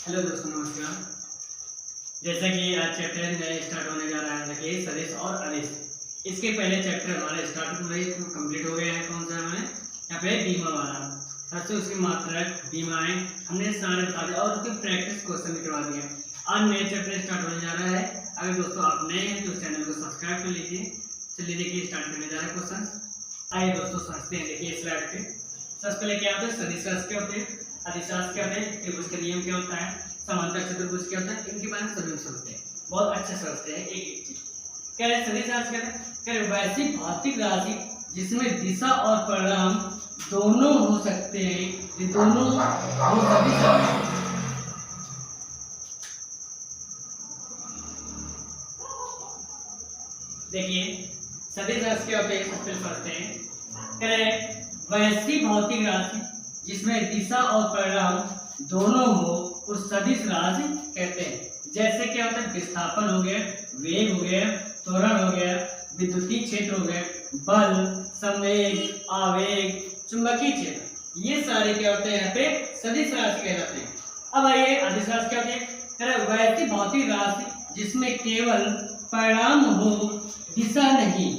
Hello दोस्तों, नमस्कार। जैसा कि आज चैप्टर नया स्टार्ट होने जा रहा है कि सदिश और अदिश। इसके पहले चैप्टर हमारे स्टार्ट में कंप्लीट हो गया है। कौन सा हमें यहाँ पे बीमा वाला, सबसे उसकी मात्रक बीमाएं हमने सारे बता दिया और उसके प्रैक्टिस क्वेश्चन भी करवा दिए। आज नया चैप्टर स्टार्ट होने जा रहा है। अगर दोस्तों आप नए हैं तो चैनल को सब्सक्राइब कर लीजिए। चलिए देखिए स्टार्ट करने जा रहे हैं क्वेश्चन। आइए दोस्तों समझते हैं। देखिए स्लाइड पे सबसे पहले क्या होता है, सदिश राशि क्या होते हैं, अदिश राशि क्या होते हैं, त्रिभुज का नियम क्या होता है, समांतर चतुर्भुज क्या होता है, इनके बारे में सभी समझते हैं। बहुत अच्छे समझते हैं एक एक चीज। कह रहे सदिश राशि क्या है, कह रहे वैसी भौतिक राशि जिसमें दिशा और परिणाम दोनों हो सकते हैं। ये दोनों हो सदिश राशि। देखिए सदिश राशि क्या होते हैं, सबसे पहले समझते हैं। कह रहे वैसी भौतिक राशि जिसमें दिशा और परिणाम दोनों हो उस सदिश राशि कहते हैं। जैसे क्या होता है, विस्थापन हो गया, वेग हो गया, त्वरण हो गया, विद्युतीय क्षेत्र हो गया, बल, संवेग, आवेग, चुंबकीय क्षेत्र, ये सारे क्या होते हैं यहाँ पे सदिश राशि कहलाते हैं। अब आइए अदिश राशि क्या होती है, वैसी भौतिक राशि जिसमें केवल परिणाम हो, दिशा नहीं,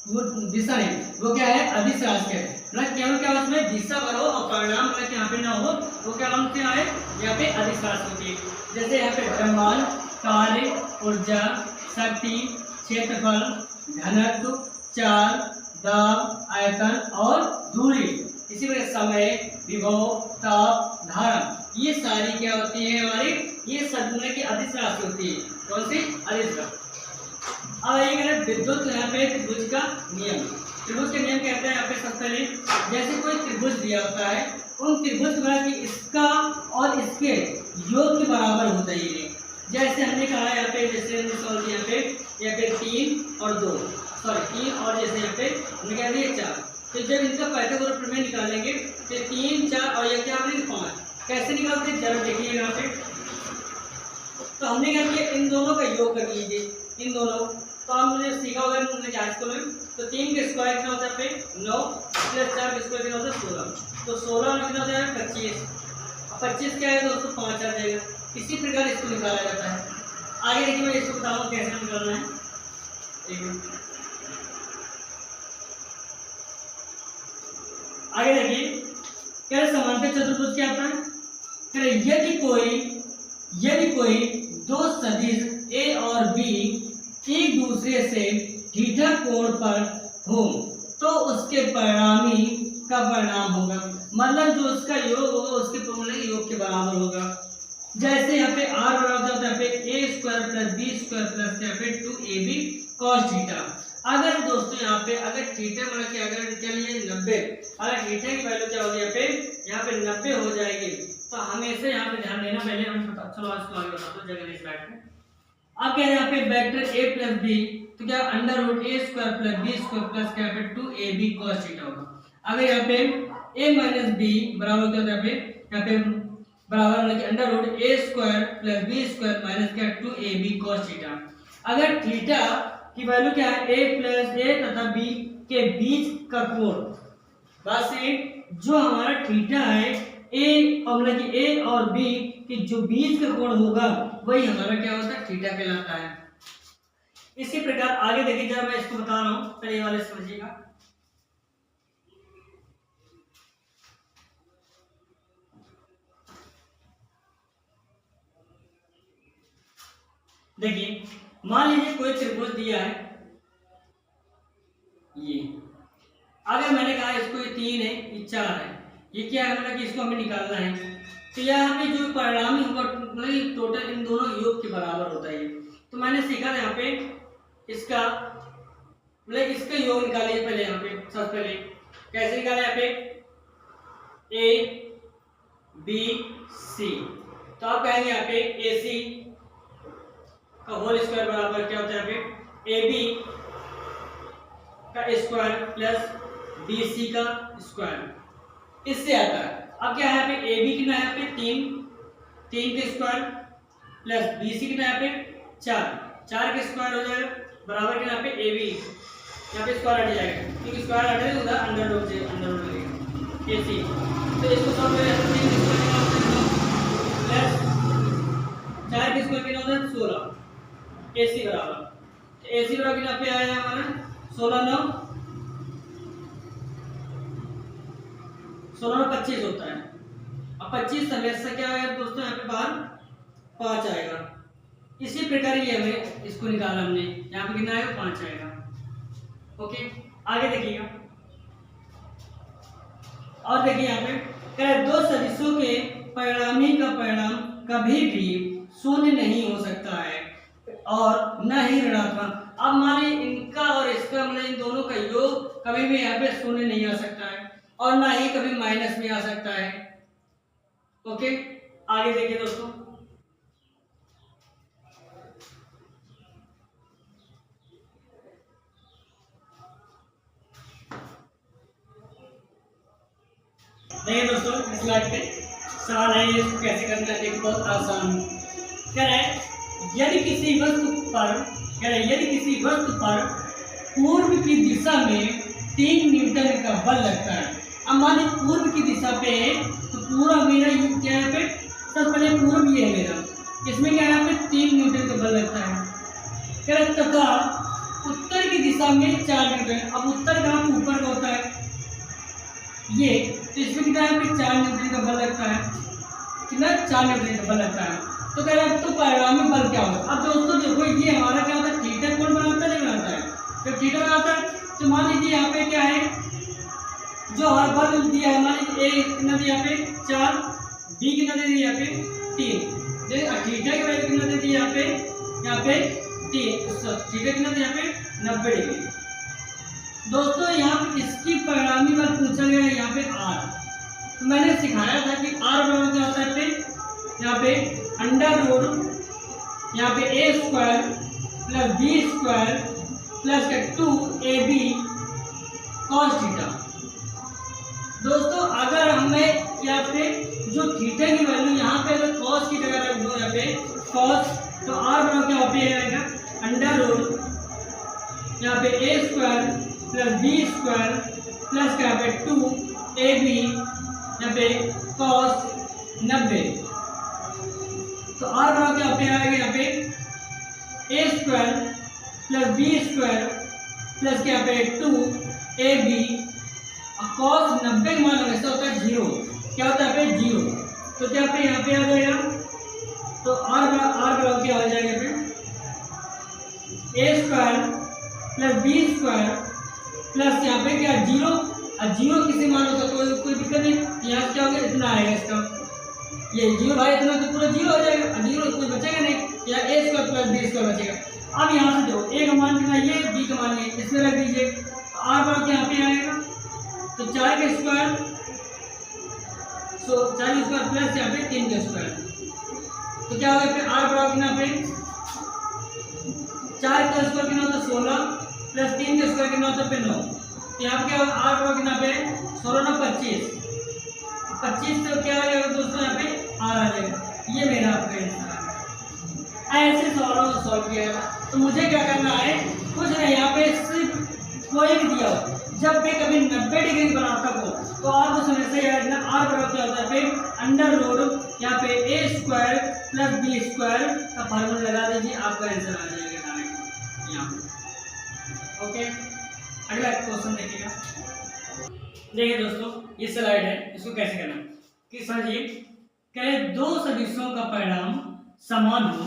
वो दिशा नहीं, वो क्या है अदिश राशि है। मतलब केवल क्या उसमें दिशा बनो और परिणाम मतलब यहाँ पे ना हो, वो क्या नाम से आए यहाँ पे अदिश राशि होती है। जैसे यहाँ पे द्रव्यमान, कार्य, ऊर्जा, शक्ति, क्षेत्रफल, घनत्व, चाल, दाब, आयतन और दूरी, इसी तरह समय, विभव, ताप, धारा, ये सारी क्या होती है हमारी, ये सब की अदिश राशि होती है। कौन सी अदिश राशि। अब ये कह रहे विद्युत यहाँ पे त्रिभुज का नियम। त्रिभुज के नियम कहते हैं यहाँ पे सबसे पहले, जैसे कोई त्रिभुज दिया होता है, उन त्रिभुज की इसका और इसके योग के बराबर होता है ये। जैसे हमने कहा यहाँ पे, जैसे हमने सॉल्व किया यहाँ पे 3 और 2, सॉरी 3 और जैसे यहाँ पे हमने क्या दिया 4। तो जब इनका पाइथागोरस प्रमेय निकालेंगे तो 3, 4 और ये क्या हमने 5 कैसे निकालते हैं जरा देखिए यहाँ पे। तो हमने क्या किया, इन दोनों का योग कर लीजिए, इन दोनों। तो हमने सीखा होगा स्कूल में, तो 3 के स्क्वायर कितना होता है पे 9 प्लस 4 के स्क्वायर कितना होता है 16। तो 16 में कितना होता है 25। अब 25 क्या है दोस्तों 5 आ जाएगा। इसी प्रकार इसको निकाला जाता है। आगे देखिए मैं इसको बताऊँ कैसे निकालना है। एक मिनट आगे देखिए, क्या समांतर चतुर्भुज क्या होता है, यदि कोई दो सदिश ए और बी एक दूसरे से थीटा कोण पर हो तो उसके परिणामी का परिणाम होगा, मतलब जो उसका योग होगा उसके योग के बराबर होगा। जैसे यहाँ पे r बराबर होता है यहाँ पे a square plus b square plus यहाँ पे 2ab cos थीटा। अगर दोस्तों यहाँ पे अगर थीटा मतलब कि अगर चलिए 90, अगर थीटा की वैल्यू क्या होगी यहाँ पे 90 हो जाएगी, तो हमेशा यहाँ पे ध्यान देना। पहले हम चलो इसको आगे बताते हैं जगह स्लाइड में। अब क्या है यहाँ पे वेक्टर a प्लस b, तो क्या under root a square plus b square plus क्या पे 2ab cos थीटा होगा। अगर यहाँ पे a माइनस b बराबर क्या होता है यहाँ पे बराबर मतलब कि under root a square plus b square minus क्या 2ab cos थीटा। अगर थीटा की वैल्यू क्या है a प्लस a तथा b के बीच का कोण, बस जो हमारा थीटा है a मतलब कि a और b कि जो बीच का कोण होगा वही हमारा क्या होता है थीटा कहलाता है। इसी प्रकार आगे देखिए, जब मैं इसको बता रहा हूं पहले वाले समझिएगा। देखिए मान लीजिए कोई त्रिभुज दिया है ये, अगर मैंने कहा इसको ये 3 है ये 4 है, ये क्या है मतलब कि इसको हमें निकालना है। तो यहाँ पे जो परिणामी होगा मतलब टोटल इन दोनों योग के बराबर होता है। तो मैंने सीखा था यहाँ पे इसका मतलब इसका योग निकालिए पहले। यहाँ पे सबसे पहले कैसे निकाले, यहाँ पे a b c, तो आप कहेंगे यहाँ पे ac का होल स्क्वायर बराबर क्या होता है यहाँ पे ab का स्क्वायर प्लस bc का स्क्वायर, इससे आता है। अब क्या है यहाँ पे ab कितना है यहाँ पे 3 के स्क्वायर प्लस bc कितना है यहाँ पे 4 के स्क्वायर हो जाएगा बराबर कितना यहाँ पे ab, यहाँ पे स्क्वायर हट जाएगा क्योंकि स्क्वायर हट जाएगा उधर अंडर रूट से अंडर रूट लगेगा ac। तो इसको सब प्लस 16 AC बराबर, AC बराबर कितना पे आया हमारा 16 9 25 होता है। अब 25 हमेशा क्या आएगा दोस्तों, यहाँ पे बाहर 5 आएगा। इसी प्रकार ये हमें इसको निकाला हमने, यहाँ पे कितना आएगा 5 आएगा। ओके, आगे देखिएगा। और देखिए यहाँ पे कह रहे दो सदिशों के परिणामी का परिणाम कभी भी शून्य नहीं हो सकता है और न ही ऋणात्मक। अब मानिए इनका और इसका मतलब इन दोनों का योग कभी भी यहाँ पे शून्य नहीं आ सकता है और ना ही कभी माइनस में आ सकता है। ओके, आगे देखिए दोस्तों। देखिए दोस्तों, इस स्लाइड पे सवाल है, इसको कैसे करना है देखिए, बहुत आसान। कह रहे यदि किसी वस्तु पर पूर्व की दिशा में 3 न्यूटन का बल लगता है। अब मानिए पूर्व की दिशा पे तो पूरा मेरा युग क्या है पे, सबसे पहले पूर्व ये है मेरा, इसमें क्या यहाँ पे 3 न्यूटन का बल लगता है। कह रहे तथा उत्तर की दिशा में 4 न्यूटन। अब उत्तर कहाँ पे, ऊपर का होता है ये, तो इसमें कितना यहाँ पे 4 न्यूटन का बल लगता है। कितना 4 न्यूटन का बल लगता है। तो कह रहे तो परिणामी बल क्या होगा। अब दोस्तों देखो ये हमारा क्या होता है, थीटा कौन बनाता है, नहीं बनाता है, जब थीटा बनाता है तो मान लीजिए यहाँ पे क्या है, जो हर बल दिया है, मान लीजिए ए कितना दिया यहाँ पे 4, बी कितना दे दिया यहाँ पे 3, थीटा की वैल्यू कितना दे दी यहाँ पे 3, थीटा कितना दिया यहाँ पे 90 डिग्री। दोस्तों यहाँ पे इसकी परिणामी बल पूछा गया है यहाँ पे r। तो मैंने सिखाया था कि r बराबर क्या होता है, यहाँ पे अंडर रूट यहाँ पे a square plus b square plus 2ab cos theta. दोस्तों अगर हमें यहाँ पे जो थीटा की वैल्यू यहाँ पे अगर cos की जगह रख दो यहाँ पे cos, तो r बराबर क्या पे आएगा अंडर रूट यहाँ पे a square plus b square plus क्या पे 2ab यहाँ पे cos 90। तो r बराबर क्या पे आएगा यहाँ पे a square plus b square plus क्या पे 2ab cos 90 मान हमेशा होता है 0। क्या होता है पे 0, तो क्या पे यहाँ पे आ जाएगा, तो r बराबर क्या हो जाएगा पे a square plus b square plus यहाँ पे क्या 0, और 0 किसी मान होता तो कोई दिक्कत नहीं। यहाँ क्या होगा, इतना आएगा इसका, ये 0 भाई इतना तो पूरा 0 हो जाएगा, 0 कोई बचेगा नहीं, या a square plus b square बचेगा। अब यहाँ से देखो a का मान कितना, ये b का मान ये, इसमें रख दीजिए, तो r बराबर यहाँ पे आएगा तो 4 का स्क्वायर, 4 स्क्वायर प्लस यहाँ पे 3 का स्क्वायर, तो क्या होगा फिर r बराबर कितना पे 4 का स्क्वायर कितना होता है 16 प्लस 3 का स्क्वायर कितना होता है 9। तो यहाँ पे क्या होगा r बराबर कितना पे 16 9 25 तो क्या आ जाएगा दोस्तों, यहाँ पे r आ जाएगा। ये मेरा आपका आंसर है। ऐसे सवालों को सॉल्व किया जाएगा। तो मुझे क्या करना है, कुछ नहीं, यहाँ पे सिर्फ कोई भी दिया हो, जब भी कभी 90 डिग्री बनाता हो तो आप उस समय से याद रखना r बराबर क्या होता है पे अंडर रूट यहाँ पे a square plus b square का फार्मूला लगा दीजिए, आपका आंसर आ जाएगा डायरेक्ट यहाँ पे। ओके, अगला क्वेश्चन देखिएगा। देखिए दोस्तों ये स्लाइड है, इसको कैसे करना कि सर ये कहे दो सदिशों का परिणाम समान हो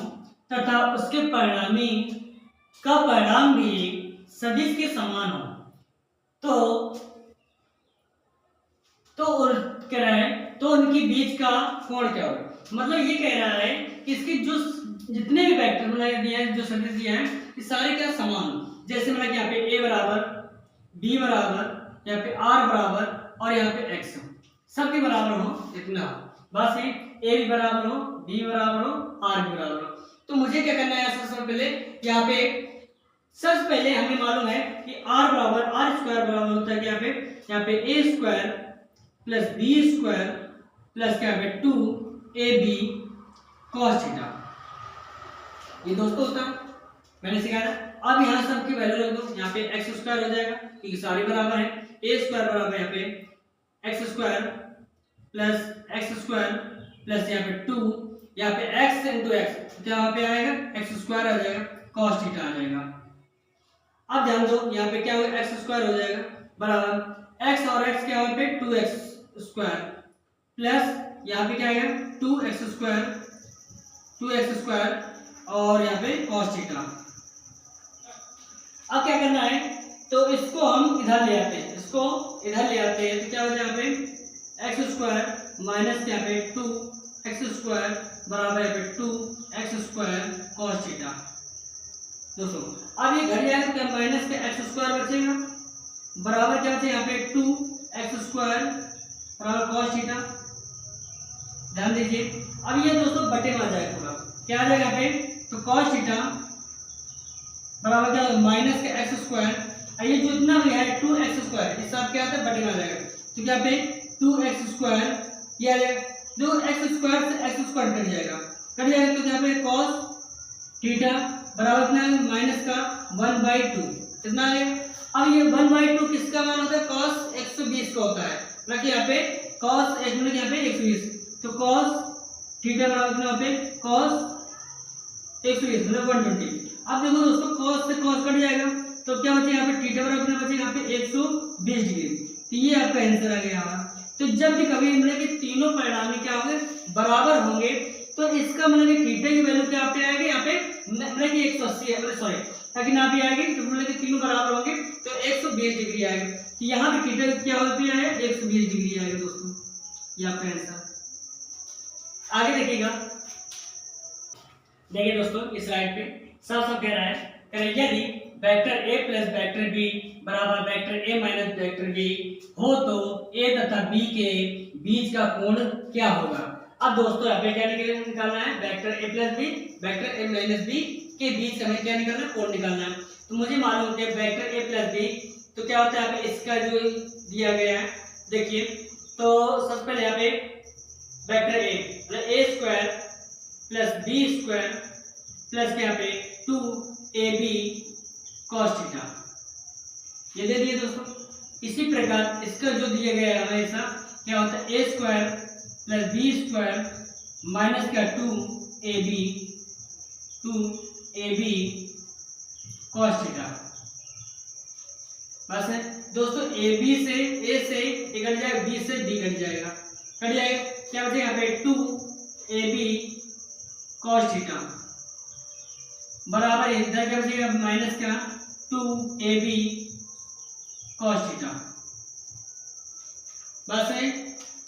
तथा उसके परिणामी का परिणाम भी सदिश के समान हो तो कह रहा है तो उनके बीच का कोण क्या होगा। मतलब ये कह रहा है कि इसके जो जितने भी वेक्टर मतलब दिया है, जो सदिश दिया है, ये सारे क्या समान हो। जैसे मतलब यहाँ पे a बराबर, b बराबर, यहाँ पे r बराबर और यहाँ पे x सबके बराबर हो, इतना बस है, a भी बराबर हो, b बराबर हो, r भी बराबर हो। तो मुझे क्या करना है, सबसे पहले यहाँ पे सबसे पहले हमें मालूम है कि r बराबर r स्क्वायर बराबर होता है यहाँ पे a square plus b square plus क्या पे 2ab cos थीटा। ये दोस्तों होता है, मैंने सिखाया। अब यहाँ सबकी वैल्यू रख दो, यहाँ पे x स्क्वायर हो जाएगा क्योंकि सारे बराबर है। a स्क्वायर बराबर यहाँ पे x square plus x square plus यहाँ पे 2 यहाँ पे x इंटू एक्स, तो क्या वहाँ पे आएगा एक्स स्क्वायर आ जाएगा, cos थीटा आ जाएगा। अब ध्यान दो यहाँ पे क्या होगा, एक्स स्क्वायर हो जाएगा बराबर x और x क्या वहाँ पे 2x स्क्वायर प्लस यहाँ पे क्या आएगा 2x स्क्वायर और यहाँ पे cos थीटा। अब क्या करना है, तो इसको हम इधर ले आते हैं, इसको इधर ले आते हैं, तो क्या हो जाएगा यहाँ पे एक्स स्क्वायर माइनस यहाँ पे 2x स्क्वायर बराबर यहाँ पे 2x स्क्वायर cos थीटा। दोस्तों अब ये घर जाएगा तो क्या माइनस का एक्स स्क्वायर बचेगा बराबर क्या बचेगा यहाँ पे 2x स्क्वायर बराबर cos थीटा। ध्यान दीजिए अब ये दोस्तों बटे में आ जाएगा, पूरा क्या आ जाएगा यहाँ पे, तो cos थीटा बराबर क्या होगा माइनस का एक्स स्क्वायर, ये जो इतना भी है 2x स्क्वायर इस सब क्या आता है बटे में आ जाएगा, तो क्या पे 2x स्क्वायर ये आ जाएगा, जो x स्क्वायर से x स्क्वायर कट जाएगा तो क्या पे cos थीटा बराबर कितना माइनस का 1/2 कितना आ गया। अब ये 1/2 किसका मान होता है, cos 120 का होता है, मतलब यहाँ पे cos एक मिनट यहाँ पे 120, तो cos थीटा बराबर कितना यहाँ पे cos 120 मतलब 120। अब देखो दोस्तों cos से cos कट जाएगा तो क्या बचेगा यहाँ पे थीटा बराबर कितना बचेगा यहाँ पे 120 डिग्री, तो ये आपका आंसर आ गया यहाँ। तो जब भी कभी मतलब कि तीनों परिणाम क्या होंगे बराबर होंगे तो इसका मतलब कि थीटा की वैल्यू क्या पे आएगी यहाँ पे मतलब कि 180 है, सॉरी ताकि ना भी आएगी तो मतलब कि तीनों बराबर होंगे तो 120 डिग्री आएगा, तो यहाँ पे थीटा क्या होती है 120 डिग्री आएगा दोस्तों, ये आपका आंसर। आगे देखिएगा, देखिए दोस्तों इस स्लाइड पे सब कह रहा है यदि vector a plus vector b बराबर vector a minus vector b हो तो a तथा b के बीच का कोण क्या होगा। अब दोस्तों यहाँ पे क्या निकालना है, vector a plus b vector a minus b के बीच हमें क्या निकालना है, कोण निकालना है। तो मुझे मालूम है वेक्टर a प्लस b तो क्या होता है यहाँ पे इसका जो दिया गया है, देखिए तो सबसे पहले यहाँ पे वेक्टर a मतलब a square plus b square plus यहाँ पे 2ab cos थीटा ये दे दिए दोस्तों। इसी प्रकार इसका जो दिया गया है हमेशा क्या होता है a square plus b square minus का 2ab cos थीटा। बस है दोस्तों ab से a से ये कट जाएगा, b से b कट जाएगा, क्या बचेगा यहाँ पे 2ab cos थीटा बराबर इधर क्या बचेगा माइनस का 2ab cos थीटा। बस है।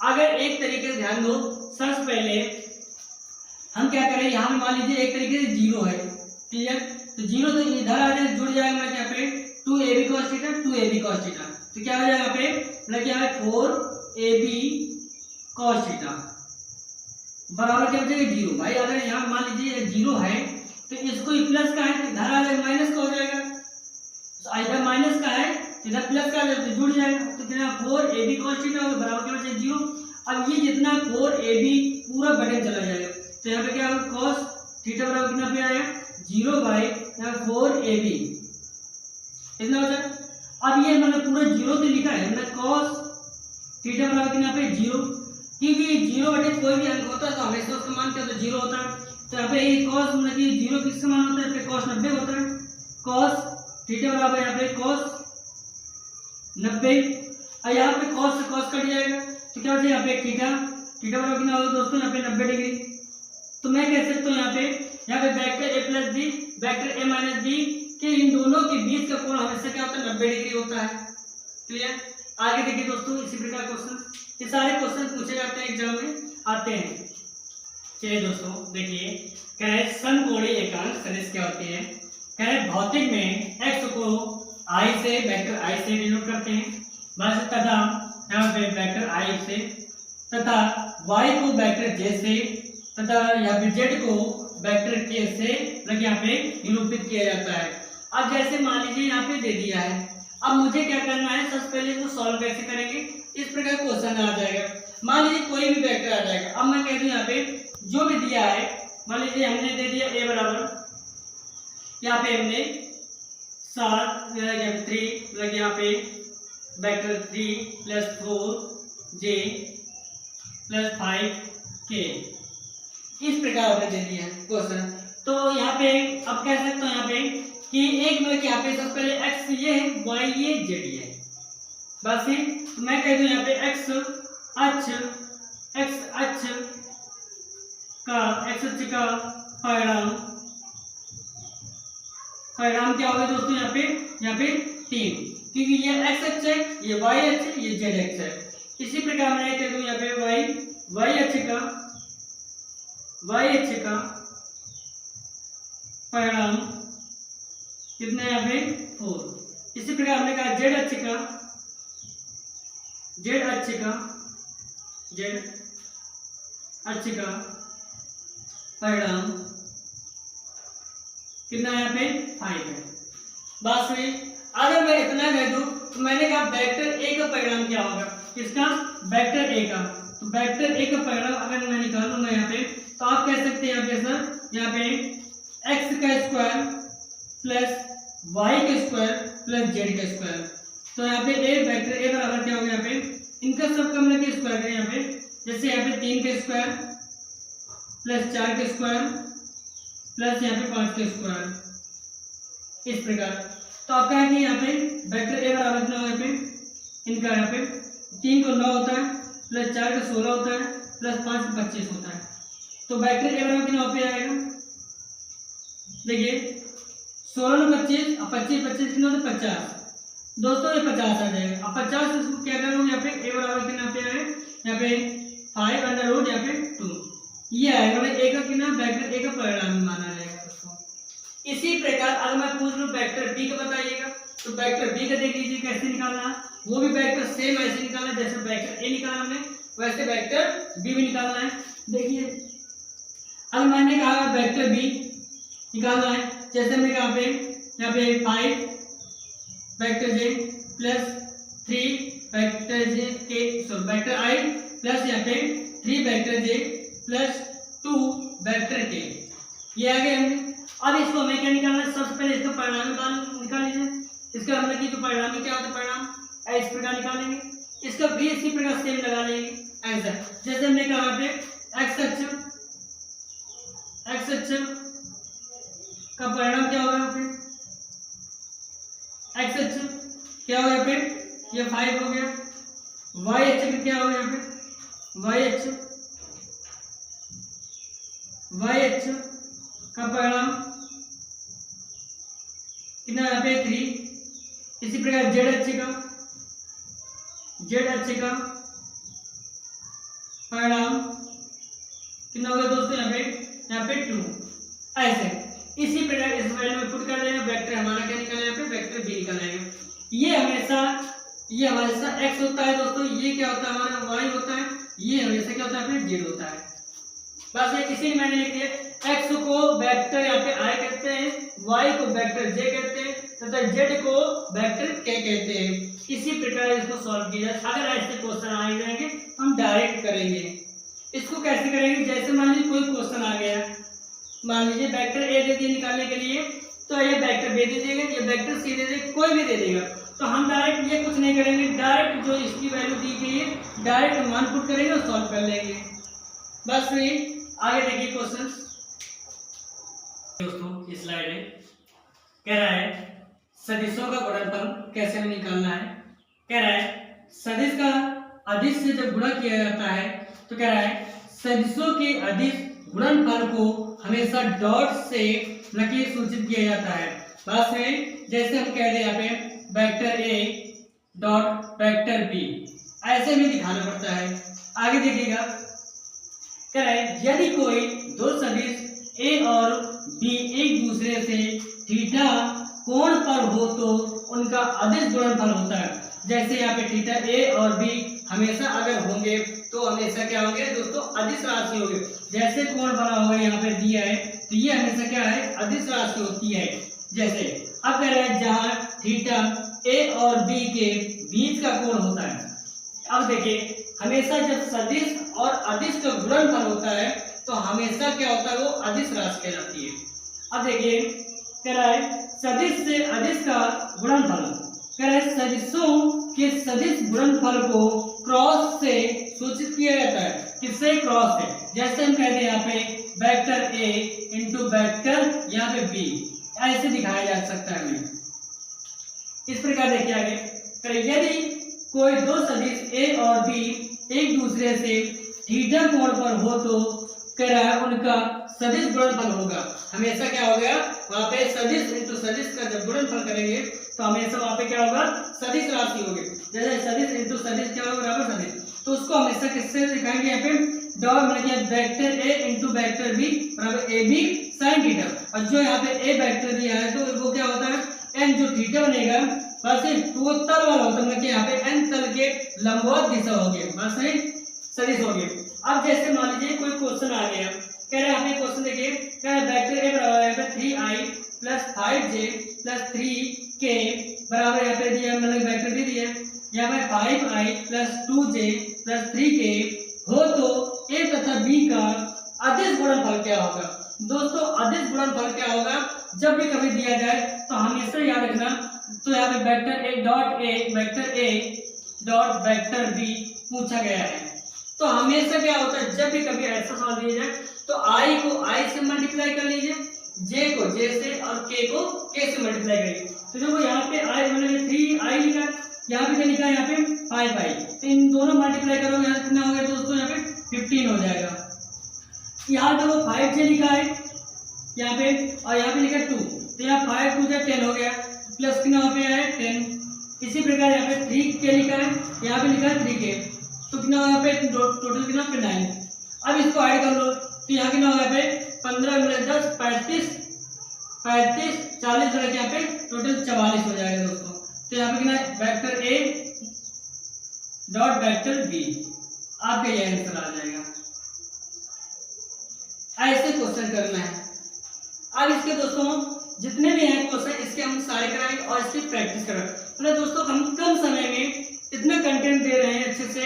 अगर एक तरीके से ध्यान दो, सबसे पहले हम क्या करें, यहाँ पे मान लीजिए एक तरीके से जीरो है, क्लियर, तो जीरो तो इधर आ जाए जुड़ जाएगा मतलब यहाँ पे 2ab cos theta 2ab cos theta, तो क्या हो जाएगा यहाँ पे मतलब क्या है 4ab cos थीटा बराबर क्या बचेगा जीरो। भाई अगर यहाँ मान लीजिए जीरो है तो इसको प्लस का है तो इधर आ जाएगा माइनस का हो जाएगा, तो इधर माइनस का है इधर प्लस का तो जुड़ जाएगा, तो कितना 4ab cos थीटा होगा बराबर क्या बचेगा जीरो। अब ये जितना 4ab पूरा बटन चला जाएगा तो यहाँ पे क्या होगा cos थीटा बराबर कितना पे आएगा 0/4ab इतना बचा। अब ये मैंने पूरा जीरो तो लिखा है, मतलब cos थीटा बराबर कितना पे 0, क्योंकि 0/कोई भी अंक होता है तो हमेशा उसका मान क्या होता है 0 होता है, तो यहाँ पे ये cos मतलब कि 0 किसका मान होता है, पे cos 90 होता है, cos थीटा बराबर यहाँ पे cos 90 और यहाँ पे cos से cos कट जाएगा तो क्या बचेगा यहाँ पे थीटा बराबर कितना होगा दोस्तों यहाँ पे 90 डिग्री। तो मैं कह सकता हूँ यहाँ पे vector a plus b vector a minus b के इन दोनों के बीच का कोण हमेशा क्या होता है 90 डिग्री होता है, क्लियर। आगे देखिए दोस्तों इसी प्रकार क्वेश्चन, ये सारे क्वेश्चन पूछे जाते हैं एग्जाम में आते हैं। चलिए दोस्तों देखिए कह रहे समकोणीय एकांक सदिश क्या होती है, कह रहे भौतिक में x को i से वेक्टर i से डिनोट करते हैं, बस तथा यहाँ पे वेक्टर i से तथा y को वेक्टर j से तथा यहाँ पे z को वेक्टर k से मतलब यहाँ पे निरूपित किया जाता है। अब जैसे मान लीजिए यहाँ पे दे दिया है, अब मुझे क्या करना है, सबसे पहले इसको सॉल्व कैसे करेंगे, इस प्रकार क्वेश्चन आ जाएगा। मान लीजिए कोई भी वेक्टर आ जाएगा, अब मैं कह दूं यहाँ पे जो भी दिया है, मान लीजिए हमने दे दिया a बराबर यहाँ पे हमने 7 3 मतलब यहाँ पे vector 3 plus 4j plus 5k इस प्रकार हमने दे दिया है क्वेश्चन। तो यहाँ पे अब कह सकते हो यहाँ पे कि एक मतलब यहाँ पे सबसे पहले x ये है, y ये, z ये है। बस ही मैं कह दूं यहाँ पे x अक्ष का परिणाम क्या होगा दोस्तों, यहाँ पे 3, क्योंकि ये x अक्ष है, ये y अक्ष है, ये z अक्ष है। इसी प्रकार मैं कह दूं यहाँ पे y अक्ष का परिणाम कितना है यहाँ पे 4। इसी प्रकार हमने कहा z अक्ष का परिणाम कितना है यहाँ पे 5 है। बस में अगर मैं इतना कह दूं तो मैंने कहा वेक्टर ए का परिणाम क्या होगा, किसका, वेक्टर ए का। तो वेक्टर ए का परिणाम अगर मैं निकालूंगा यहाँ पे तो आप कह सकते हैं यहाँ पे सर, यहाँ पे x का स्क्वायर प्लस y का स्क्वायर प्लस z का स्क्वायर। तो यहाँ पे ए वेक्टर ए बराबर क्या होगा, यहाँ पे इनका सब का मतलब स्क्वायर करें यहाँ पे, जैसे यहाँ पे 3 का स्क्वायर प्लस 4 का स्क्वायर प्लस यहाँ पे 5 का स्क्वायर, इस प्रकार। तो आपका है कि यहाँ पे वेक्टर ए बराबर कितना होगा, यहाँ पे इनका यहाँ पे 3 को 9 होता है प्लस 4 का 16 होता है प्लस 5 का 25 होता है। तो वेक्टर ए बराबर कितना पे आएगा, देखिए 16 में 25 और 25 कितना होता है 50 दोस्तों, ये 50 आ जाएगा। अब 50 इसको क्या करोगे यहाँ पे ए बराबर कितना पे आएगा, यहाँ पे 5 अंडर रूट यहाँ पे 2 ये आएगा, मतलब ए का कितना वेक्टर ए का परिणाम माना जाएगा दोस्तों। इसी प्रकार अगर मैं पूछ लूँ वेक्टर बी का बताइएगा, तो वेक्टर बी का देख लीजिए कैसे निकालना है, वो भी वेक्टर सेम ऐसे निकालना है जैसे वेक्टर ए निकाला हमने, वैसे वेक्टर बी भी निकालना है। देखिए अब मैंने कहा वेक्टर बी निकालना है, जैसे हमने कहा यहाँ पे 5 वेक्टर जे प्लस 3 वेक्टर जे के वेक्टर आई प्लस यहाँ पे 3 वेक्टर जे प्लस 2 वेक्टर के, ये आ गए हमने। अब इसको हमें क्या निकालना है, सबसे पहले इसका परिणाम निकाल लीजिए। इसका मतलब कि जो परिणाम क्या होता है, परिणाम इस प्रकार निकालेंगे, इसका भी इसी प्रकार सेम लगा लेंगे ऐसा। जैसे हमने कहा यहाँ पे x अक्ष का परिणाम क्या होगा, यहाँ पे x अक्ष क्या होगा, यहाँ पे ये 5 हो गया। y अक्ष क्या होगा, यहाँ पे y अक्ष का परिणाम कितना, यहाँ पे 3। इसी प्रकार z अक्ष का परिणाम कितना होगा दोस्तों, यहाँ पे 2 ऐसे। इसी प्रकार इस वैल्यू में पुट कर देना, वेक्टर हमारा क्या निकला, यहाँ पे वेक्टर बी निकल आएगा। ये हमेशा x होता है दोस्तों, ये क्या होता है हमारा y होता है, ये हमेशा क्या होता है अपने z होता है। बस ये इसी मैंने लिख दिया, x को वेक्टर यहाँ पे i कहते हैं, y को वेक्टर j कहते हैं तथा z को वेक्टर k कहते हैं। इसी प्रकार इसको सॉल्व किया जाए। अगर ऐसे क्वेश्चन आ जाएंगे हम डायरेक्ट करेंगे। इसको कैसे करेंगे, जैसे मान लीजिए कोई क्वेश्चन आ गया, मान लीजिए वेक्टर ए दे दिया निकालने के लिए, तो ये वेक्टर बी दे देगा, ये वेक्टर सी दे देगा, कोई भी दे देगा। तो हम डायरेक्ट ये कुछ नहीं करेंगे, डायरेक्ट जो इसकी वैल्यू दी गई है डायरेक्ट मान पुट करेंगे और सॉल्व कर लेंगे। बस ये आगे देखिए क्वेश्चन दोस्तों, इस स्लाइड में कह रहा है सदिशों का गुणनफल कैसे हमें निकालना है। कह रहा है सदिश का अदिश से जब गुणा किया जाता है तो कह रहा है सदिशों के अदिश गुणनफल को हमेशा डॉट से लकीर सूचित किया जाता है। बस में जैसे हम कह रहे हैं यहाँ पे vector A dot vector B, ऐसे भी दिखाना पड़ता है। आगे देखिएगा, कह रहा है यदि कोई दो सदिश ए और बी एक दूसरे से थीटा कोण पर हो तो उनका अदिश गुणनफल होता है। जैसे यहाँ पे थीटा ए और बी हमेशा अगर होंगे तो हमेशा क्या होंगे दोस्तों, अदिश राशि होगी। जैसे कोण बना हुआ है यहाँ पे दिया है तो ये हमेशा क्या है, अदिश राशि होती है। जैसे अब कह रहे हैं जहाँ थीटा ए और बी के बीच का कोण होता है। अब देखिए हमेशा जब सदिश और अदिश का गुणनफल होता है तो हमेशा क्या होता है, वो अदिश राशि कहलाती है। अब देखिए कह रहा है सदिश से अदिश का गुणनफल, कह रहा है सदिशों के सदिश गुणनफल को क्रॉस से सूचित किया जाता है। किससे, क्रॉस से। जैसे हम कहते हैं यहाँ पे वेक्टर ए इंटू वेक्टर यहाँ पे बी, ऐसे दिखाया जा सकता है हमें। इस प्रकार देखिए आगे, यदि कोई दो सदिश ए और बी एक दूसरे से थीटा कोण पर हो तो कह रहा है उनका सदिश गुणनफल होगा। हमेशा क्या हो गया वहां पे सदिश इंटू सदिश का जब गुणनफल करेंगे तो हमेशा वहां पे क्या होगा सदिश राशि होगी। जैसे सदिश इंटू सदिश क्या होगा बराबर सदिश, तो उसको हमेशा किससे दिखाएंगे यहाँ पे डॉट मतलब vector A into vector B बराबर ए बी साइन थीटा। और जो यहाँ पे ए वेक्टर दिया है तो वो क्या होता है एन जो थीटा बनेगा बस टोटल वाला होता है, मतलब यहाँ पे एन तल के लंबवत दिशा होगी, बस सही सदिश होगी। अब जैसे मान लीजिए कोई क्वेश्चन आ गया, कह रहे हैं हमें क्वेश्चन देखिए क्या है वेक्टर ए बराबर है 3i plus 5j plus 3k बराबर यहाँ पे दिया मतलब वेक्टर भी दिया यहाँ पे 5i plus 2j plus 3k हो तो ए तथा बी का अदिश गुणनफल क्या होगा। दोस्तों अदिश गुणनफल क्या होगा जब भी कभी दिया जाए तो हमेशा याद रखना, तो यहाँ पे vector A dot vector B पूछा गया है तो हमेशा क्या होता है जब भी कभी ऐसा सवाल दिया जाए तो आई को आई से मल्टीप्लाई कर लीजिए, जे को जे से और के को के से मल्टीप्लाई करिए। तो देखो यहाँ पे आई मतलब 3i लिखा है, यहाँ पे क्या लिखा है यहाँ पे 5i, तो इन दोनों मल्टीप्लाई करोगे यहाँ कितना हो गया दोस्तों यहाँ पे 15 हो जाएगा। यहाँ देखो 5j लिखा है यहाँ पे और यहाँ पे लिखा है 2, तो यहाँ 5 2 10 हो गया प्लस कितना यहाँ पे है 10। इसी प्रकार यहाँ पे 3k लिखा है यहाँ पे लिखा है 3k, तो कितना यहाँ पे टोटल कितना पे 9। अब इसको ऐड कर लो तो यहाँ कितना होगा पे 15 मिनट 10 35 40 तरह के यहाँ पे टोटल 44 हो जाएगा दोस्तों। तो यहाँ पे कितना vector A dot vector B आपका यह आंसर आ जाएगा। ऐसे क्वेश्चन करना है। अब इसके दोस्तों जितने भी हैं क्वेश्चन इसके हम सारे कराएंगे और इसकी प्रैक्टिस कराएंगे। मतलब दोस्तों हम कम समय में इतना कंटेंट दे रहे हैं अच्छे से,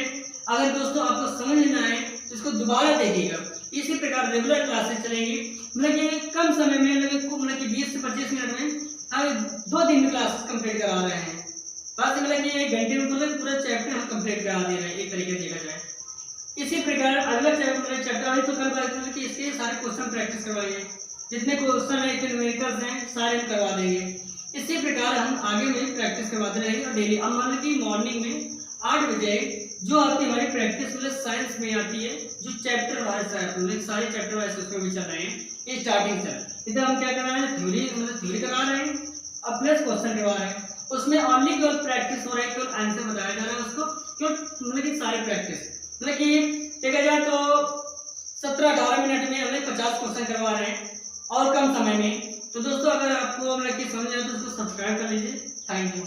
अगर दोस्तों आपको समझ ना आए तो इसको दोबारा देखिएगा। इसी प्रकार रेगुलर क्लासेस चलेंगी, मतलब ये कम समय में मतलब कि 20 से 25 मिनट में हम 2 दिन में क्लासेस कंप्लीट करा रहे हैं। बस मतलब कि 1 घंटे में पूरा चैप्टर हम कंप्लीट करा दे रहे हैं एक तरीके से देखा जाए। इसी प्रकार अगला चैप्टर है तो कल बात कि इसके सारे क्वेश्चन प्रैक्टिस करवाएंगे, जितने क्वेश्चन है न्यूमेरिकल्स हैं सारे हम करवा देंगे। इसी प्रकार हम आगे में प्रैक्टिस करवाते रहेंगे और डेली अब मान ली मॉर्निंग में 8 बजे जो आपकी हमारी प्रैक्टिस मतलब साइंस में आती है जो चैप्टर वाइज है सारे चैप्टर वाइज उसमें भी चल रहे हैं। ये स्टार्टिंग से इधर हम क्या कर रहे हैं थ्योरी मतलब थ्योरी करा रहे हैं अब प्लस क्वेश्चन करवा रहे हैं, उसमें ओनली केवल प्रैक्टिस हो रहा है, केवल आंसर बताया जा रहा है उसको क्यों मतलब कि सारे प्रैक्टिस मतलब कि देखा जाए तो 17-18 मिनट में हमने 50 क्वेश्चन करवा रहे हैं और कम समय में। तो दोस्तों अगर आपको मतलब कि समझ आए तो उसको सब्सक्राइब कर लीजिए। Thank you.